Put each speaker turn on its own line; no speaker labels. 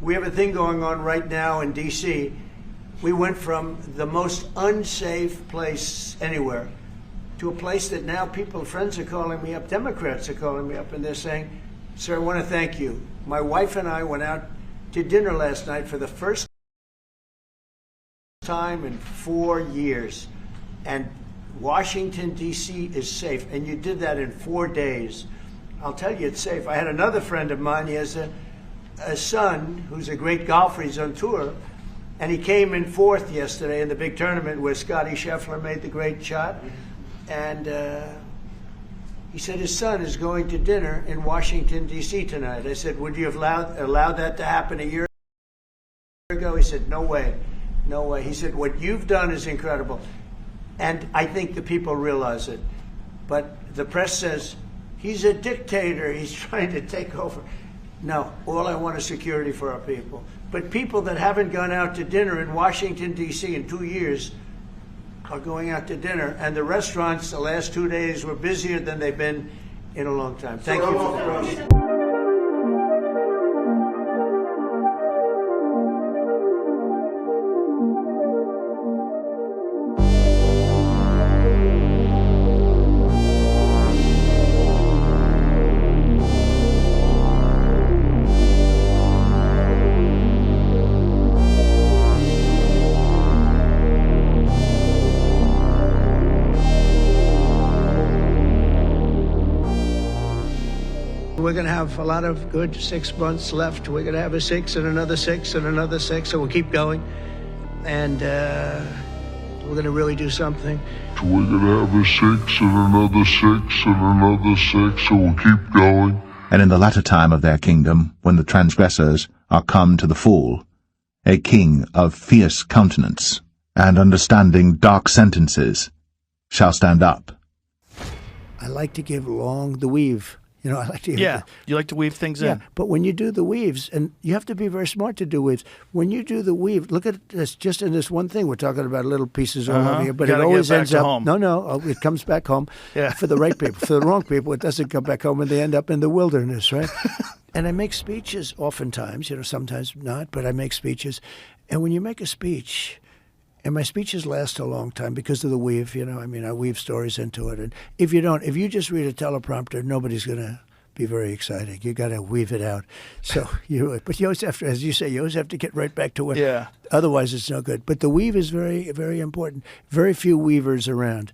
We have a thing going on right now in D.C. We went from the most unsafe place anywhere to a place that now friends are calling me up, Democrats are calling me up, and they're saying, sir, I want to thank you. My wife and I went out to dinner last night for the first time in 4 years. And Washington, D.C. is safe. And you did that in 4 days. I'll tell you, it's safe. I had another friend of mine. He has a son who's a great golfer. He's on tour. And he came in fourth yesterday in the big tournament where Scotty Scheffler made the great shot. And he said his son is going to dinner in Washington, D.C. tonight. I said, would you have allowed that to happen a year ago? He said, no way. No way. He said, what you've done is incredible. And I think the people realize it. But the press says, he's a dictator. He's trying to take over. No, all I want is security for our people. But people that haven't gone out to dinner in Washington, D.C. in 2 years are going out to dinner. And the restaurants the last 2 days were busier than they've been in a long time. Thank you for the question. We're going to have a lot of good 6 months left. We're going to have a 6 and another 6 and another 6, so we'll keep going. And we're going to really do something.
So we're going to have a 6 and another 6 and another 6, so we'll keep going.
And in the latter time of their kingdom, when the transgressors are come to the fall, a king of fierce countenance, and understanding dark sentences, shall stand up.
I like to give long the weave. You know, I like to.
You like to weave things in.
Yeah, but when you do the weaves, and you have to be very smart to do weaves. When you do the weave, look at this. Just in this one thing, we're talking about little pieces all over here, but it always ends up.
Home.
No, it comes back home.
Yeah.
For the right people. For the wrong people, it doesn't come back home, and they end up in the wilderness, right? And I make speeches oftentimes. You know, sometimes not, but I make speeches. And when you make a speech. And my speeches last a long time because of the weave, you know. I mean, I weave stories into it. And if you just read a teleprompter, nobody's going to be very exciting. You got to weave it out. So but you always have to, as you say, you always have to get right back to it.
Yeah.
Otherwise, it's no good. But the weave is very, very important. Very few weavers around.